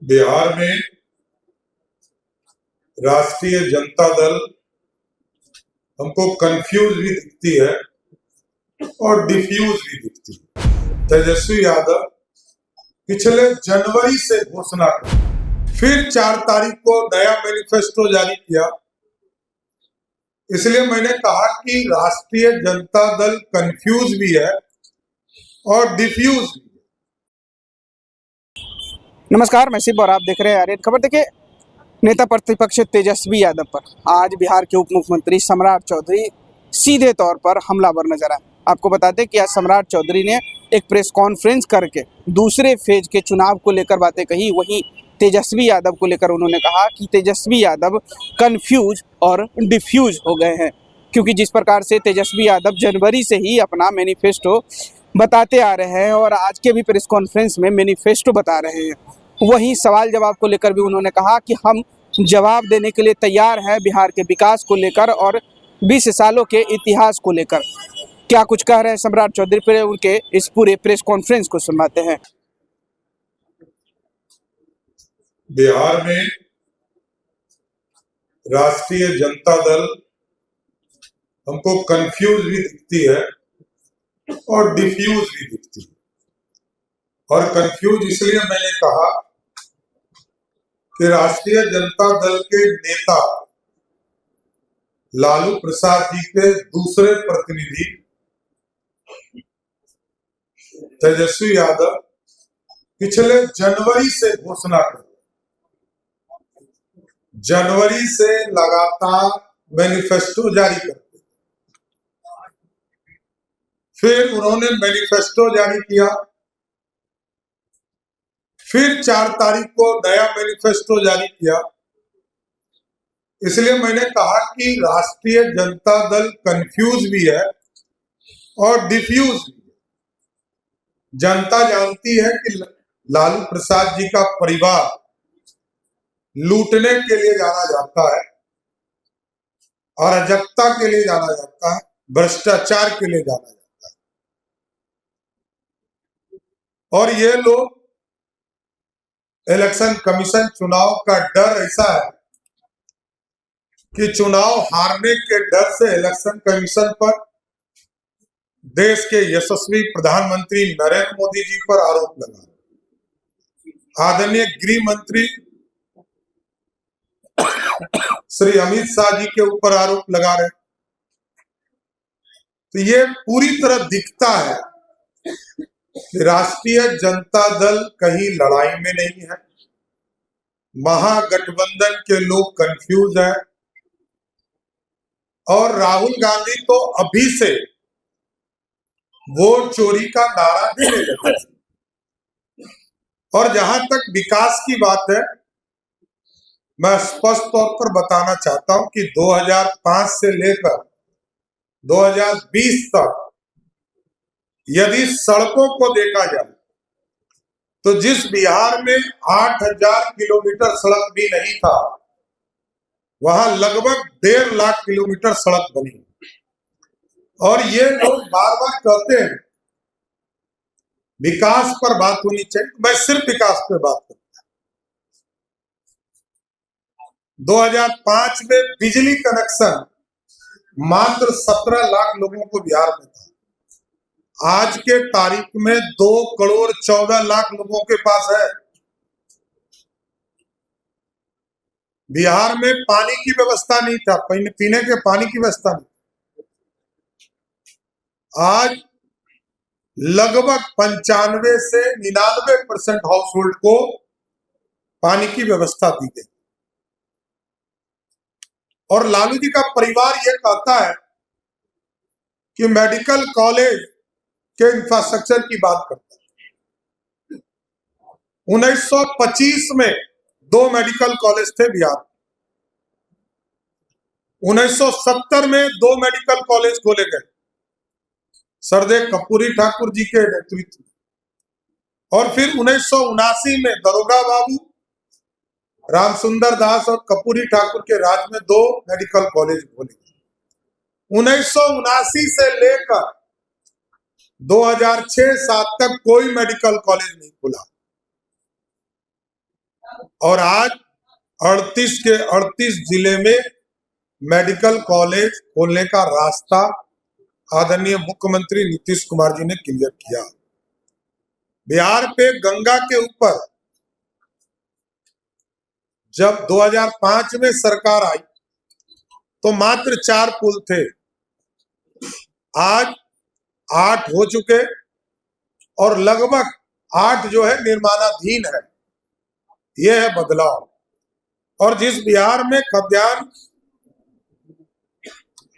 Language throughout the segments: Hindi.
बिहार में राष्ट्रीय जनता दल हमको कंफ्यूज भी दिखती है और डिफ्यूज भी दिखती है। तेजस्वी यादव पिछले जनवरी से घोषणा कर, फिर 4 तारीख को नया मैनिफेस्टो जारी किया। इसलिए मैंने कहा कि राष्ट्रीय जनता दल कंफ्यूज भी है और डिफ्यूज भी है। नमस्कार, मैं शिव और आप देख रहे हैं आर्यन खबर। देखिए, नेता प्रतिपक्ष तेजस्वी यादव पर आज बिहार के उप मुख्यमंत्री सम्राट चौधरी सीधे तौर पर हमलावर नजर आए। आपको बता दें कि आज सम्राट चौधरी ने एक प्रेस कॉन्फ्रेंस करके दूसरे फेज के चुनाव को लेकर बातें कही। वहीं तेजस्वी यादव को लेकर उन्होंने कहा कि तेजस्वी यादव कंफ्यूज और डिफ्यूज हो गए हैं, क्योंकि जिस प्रकार से तेजस्वी यादव जनवरी से ही अपना मैनिफेस्टो बताते आ रहे हैं और आज के भी प्रेस कॉन्फ्रेंस में मैनिफेस्टो बता रहे हैं, वहीं सवाल जवाब को लेकर भी उन्होंने कहा कि हम जवाब देने के लिए तैयार हैं बिहार के विकास को लेकर और 20 सालों के इतिहास को लेकर। क्या कुछ कह रहे हैं सम्राट चौधरी पर, उनके इस पूरे प्रेस कॉन्फ्रेंस को सुनवाते हैं। बिहार में राष्ट्रीय जनता दल हमको कंफ्यूज भी दिखती है और डिफ्यूज भी दिखती है। और कंफ्यूज इसलिए मैंने कहा कि राष्ट्रीय जनता दल के नेता लालू प्रसाद जी के दूसरे प्रतिनिधि तेजस्वी यादव पिछले जनवरी से घोषणा कर, जनवरी से लगातार मैनिफेस्टो जारी करते, फिर उन्होंने मैनिफेस्टो जारी किया, फिर 4 तारीख को नया मैनिफेस्टो जारी किया। इसलिए मैंने कहा कि राष्ट्रीय जनता दल कंफ्यूज भी है और डिफ्यूज भी है। जनता जानती है कि लालू प्रसाद जी का परिवार लूटने के लिए जाना जाता है, अराजकता के लिए जाना जाता है, भ्रष्टाचार के लिए जाना जाता है। और ये लोग इलेक्शन कमीशन चुनाव का डर ऐसा है कि चुनाव हारने के डर से इलेक्शन कमीशन पर, देश के यशस्वी प्रधानमंत्री नरेंद्र मोदी जी पर आरोप लगा, आदरणीय गृह मंत्री श्री अमित शाह जी के ऊपर आरोप लगा रहे। तो ये पूरी तरह दिखता है कि राष्ट्रीय जनता दल कहीं लड़ाई में नहीं है, महागठबंधन के लोग कंफ्यूज है और राहुल गांधी तो अभी से वोट चोरी का नारा देने लगे। और जहां तक विकास की बात है, मैं स्पष्ट तौर पर बताना चाहता हूं कि 2005 से लेकर 2020 तक यदि सड़कों को देखा जाए तो जिस बिहार में 8000 किलोमीटर सड़क भी नहीं था, वहां लगभग 1.5 लाख किलोमीटर सड़क बनी। और ये लोग बार बार कहते हैं विकास पर बात होनी चाहिए, मैं सिर्फ विकास पर बात करता हूं। 2005 में बिजली कनेक्शन मात्र 17 लाख लोगों को बिहार में था। आज के तारीख में 2 करोड़ 14 लाख लोगों के पास है। बिहार में पानी की व्यवस्था नहीं था, पीने के पानी की व्यवस्था नहीं। आज लगभग 95 से 99% हाउस होल्ड को पानी की व्यवस्था दी गई। और लालू जी का परिवार यह कहता है कि मेडिकल कॉलेज के इंफ्रास्ट्रक्चर की बात करता है। 1925 में 2 मेडिकल कॉलेज थे बिहार में। 1970 में 2 मेडिकल कॉलेज खोले गए सरदेव कर्पूरी ठाकुर जी के नेतृत्व में। और फिर 1979 में दरोगा बाबू, रामसुंदर दास और कर्पूरी ठाकुर के राज में 2 मेडिकल कॉलेज खोले गए। 1979 से लेकर 2006-07 तक कोई मेडिकल कॉलेज नहीं खुला। और आज 38 के 38 जिले में मेडिकल कॉलेज खोलने का रास्ता आदरणीय मुख्यमंत्री नीतीश कुमार जी ने क्लियर किया। बिहार पे गंगा के ऊपर जब 2005 में सरकार आई तो मात्र 4 पुल थे, आज 8 हो चुके और लगभग 8 जो है निर्माणाधीन है। यह है बदलाव। और जिस बिहार में खाद्यान्न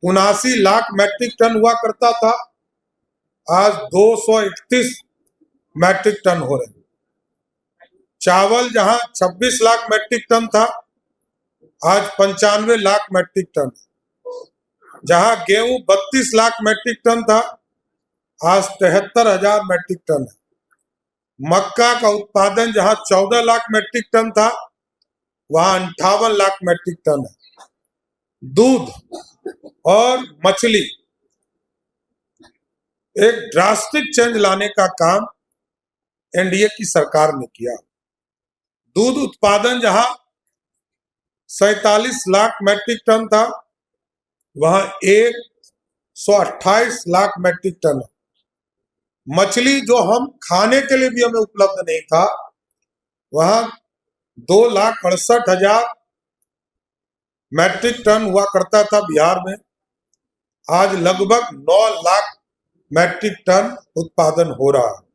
79 लाख मैट्रिक टन हुआ करता था, आज 231 मैट्रिक टन हो रहे। चावल जहां 26 लाख मैट्रिक टन था, आज 95 लाख मैट्रिक टन। जहां गेहूं 32 लाख मैट्रिक टन था, आज 73,000 मैट्रिक टन है। मक्का का उत्पादन जहां 14 लाख मैट्रिक टन था, वहां 58 लाख मैट्रिक टन है। दूध और मछली, एक ड्रास्टिक चेंज लाने का काम एनडीए की सरकार ने किया। दूध उत्पादन जहां 47 लाख मैट्रिक टन था, वहां 128 लाख मैट्रिक टन है। मछली जो हम खाने के लिए भी हमें उपलब्ध नहीं था, वहां 2,68,000 मैट्रिक टन हुआ करता था बिहार में, आज लगभग 9 लाख मैट्रिक टन उत्पादन हो रहा है।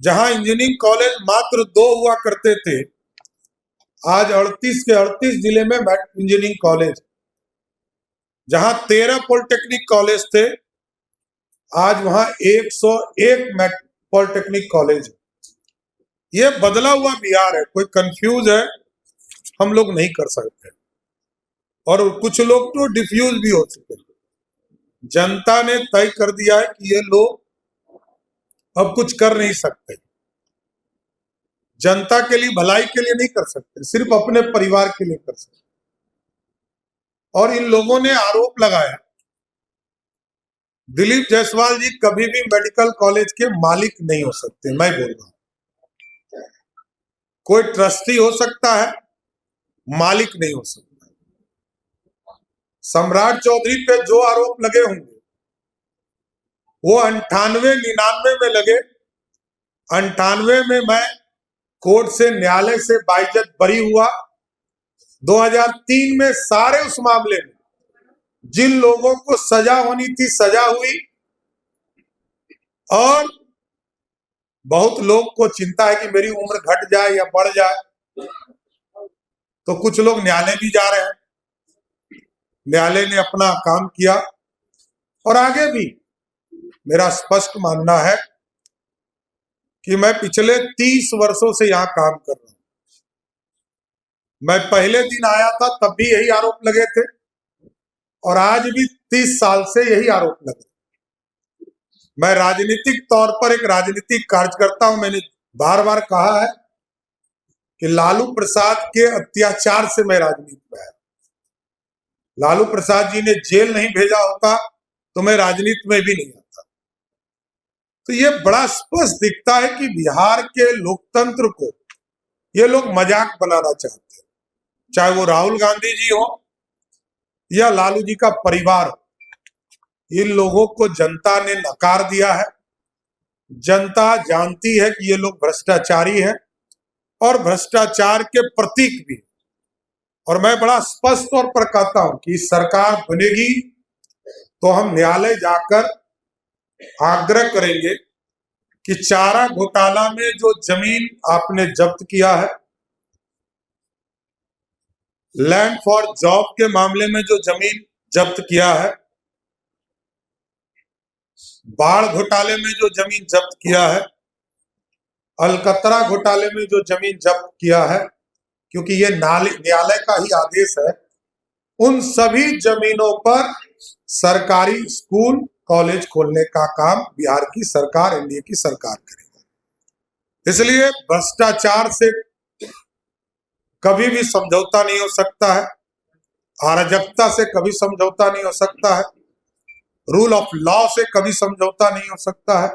जहां इंजीनियरिंग कॉलेज मात्र 2 हुआ करते थे, आज 38 के 38 जिले में इंजीनियरिंग कॉलेज। जहां 13 पॉलिटेक्निक कॉलेज थे, आज वहां 101 पॉलिटेक्निक कॉलेज। ये बदला हुआ बिहार है। कोई कंफ्यूज है, हम लोग नहीं कर सकते, और कुछ लोग तो डिफ्यूज भी हो चुके हैं। जनता ने तय कर दिया है कि ये लोग अब कुछ कर नहीं सकते, जनता के लिए भलाई के लिए नहीं कर सकते, सिर्फ अपने परिवार के लिए कर सकते। और इन लोगों ने आरोप लगाया दिलीप जायसवाल जी कभी भी मेडिकल कॉलेज के मालिक नहीं हो सकते। मैं बोल रहा हूं, कोई ट्रस्टी हो सकता है, मालिक नहीं हो सकता। सम्राट चौधरी पे जो आरोप लगे होंगे वो 98-99 में लगे। 98 में मैं कोर्ट से, न्यायालय से बाइज्जत बरी हुआ। 2003 में सारे उस मामले में जिन लोगों को सजा होनी थी सजा हुई, और बहुत लोग को चिंता है कि मेरी उम्र घट जाए या बढ़ जाए, तो कुछ लोग न्यायालय भी जा रहे हैं। न्यायालय ने अपना काम किया, और आगे भी मेरा स्पष्ट मानना है कि मैं पिछले 30 वर्षों से यहां काम कर रहा हूं। मैं पहले दिन आया था तब भी यही आरोप लगे थे, और आज भी 30 साल से यही आरोप लगे। मैं राजनीतिक तौर पर एक राजनीतिक कार्यकर्ता हूं। मैंने बार बार कहा है कि लालू प्रसाद के अत्याचार से मैं राजनीति में आया। लालू प्रसाद जी ने जेल नहीं भेजा होता तो मैं राजनीति में भी नहीं आता। तो ये बड़ा स्पष्ट दिखता है कि बिहार के लोकतंत्र को ये लोग मजाक बनाना चाहते हैं, चाहे वो राहुल गांधी जी हो या लालू जी का परिवार हो। इन लोगों को जनता ने नकार दिया है। जनता जानती है कि ये लोग भ्रष्टाचारी हैं और भ्रष्टाचार के प्रतीक भी। और मैं बड़ा स्पष्ट तौर पर कहता हूं कि सरकार बनेगी तो हम न्यायालय जाकर आग्रह करेंगे कि चारा घोटाला में जो जमीन आपने जब्त किया है, लैंड फॉर जॉब के मामले में जो जमीन जब्त किया है, बाढ़ घोटाले में जो जमीन जब्त किया है, अलकतरा घोटाले में जो जमीन जब्त किया है, क्योंकि ये न्यायालय का ही आदेश है, उन सभी जमीनों पर सरकारी स्कूल कॉलेज खोलने का काम बिहार की सरकार, एनडीए की सरकार करेगी। इसलिए भ्रष्टाचार से कभी भी समझौता नहीं हो सकता है, अराजकता से कभी समझौता नहीं हो सकता है, रूल ऑफ लॉ से कभी समझौता नहीं हो सकता है।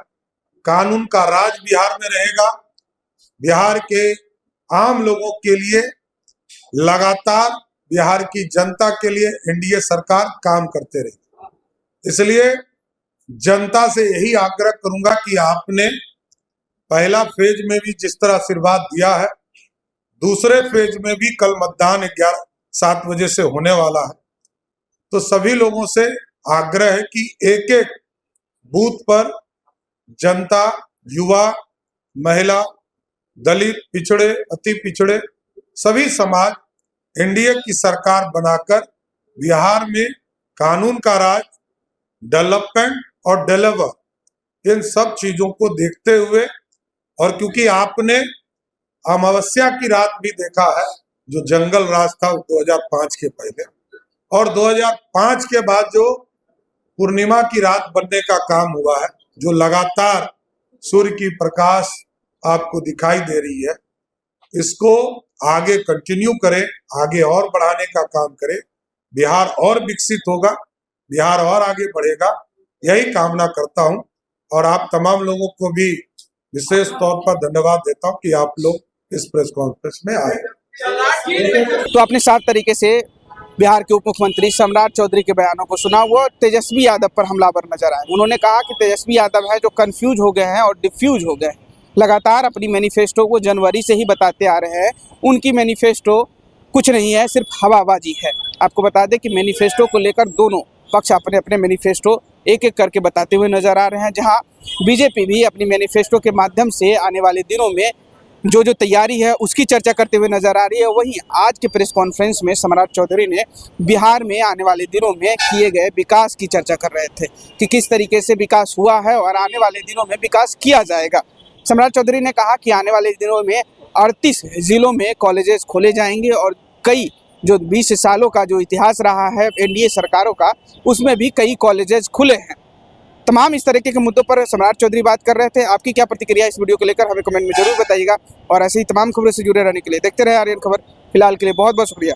कानून का राज बिहार में रहेगा। बिहार के आम लोगों के लिए लगातार बिहार की जनता के लिए एनडीए सरकार काम करते रही। इसलिए जनता से यही आग्रह करूंगा कि आपने पहला फेज में भी जिस तरह आशीर्वाद दिया है, दूसरे फेज में भी कल मतदान 7 बजे से होने वाला है, तो सभी लोगों से आग्रह है कि एक एक बूथ पर जनता, युवा, महिला, दलित, पिछड़े, अति पिछड़े सभी समाज एनडीए की सरकार बनाकर बिहार में कानून का राज, डेवलपमेंट और डिलीवर इन सब चीजों को देखते हुए, और क्योंकि आपने अमावस्या की रात भी देखा है जो जंगल राज था 2005 के पहले, और 2005 के बाद जो पूर्णिमा की रात बनने का काम हुआ है, जो लगातार सूर्य की प्रकाश आपको दिखाई दे रही है, इसको आगे कंटिन्यू करें, आगे और बढ़ाने का काम करें। बिहार और विकसित होगा, बिहार और आगे बढ़ेगा, यही कामना करता हूं। और आप तमाम लोगों को भी विशेष तौर पर धन्यवाद देता हूं कि आप लोग इस प्रेस कॉन्फ्रेंस में आए। तो आपने साफ तरीके से बिहार के उप मुख्यमंत्री सम्राट चौधरी के बयानों को सुना। वो तेजस्वी यादव पर हमलावर नजर आए। उन्होंने कहा कि तेजस्वी यादव है जो कंफ्यूज हो गए हैं और डिफ्यूज हो गए हैं। लगातार अपनी मैनिफेस्टो को जनवरी से ही बताते आ रहे हैं। उनकी मैनिफेस्टो कुछ नहीं है, सिर्फ हवाबाजी है। आपको बता दें कि मैनिफेस्टो को लेकर दोनों पक्ष अपने अपने मैनिफेस्टो एक एक करके बताते हुए नजर आ रहे हैं। जहां बीजेपी भी अपनी मैनिफेस्टो के माध्यम से आने वाले दिनों में जो तैयारी है उसकी चर्चा करते हुए नजर आ रही है। वहीं आज के प्रेस कॉन्फ्रेंस में सम्राट चौधरी ने बिहार में आने वाले दिनों में किए गए विकास की चर्चा कर रहे थे कि किस तरीके से विकास हुआ है और आने वाले दिनों में विकास किया जाएगा। सम्राट चौधरी ने कहा कि आने वाले दिनों में 38 जिलों में कॉलेजेस खोले जाएंगे और कई जो 20 सालों का जो इतिहास रहा है एनडीए सरकारों का, उसमें भी कई कॉलेजेस खुले हैं। तमाम इस तरीके के मुद्दों पर सम्राट चौधरी बात कर रहे थे। आपकी क्या प्रतिक्रिया इस वीडियो को लेकर हमें कमेंट में जरूर बताइएगा। और ऐसे ही तमाम खबरों से जुड़े रहने के लिए देखते रहे आर्यन खबर। फिलहाल के लिए बहुत बहुत शुक्रिया।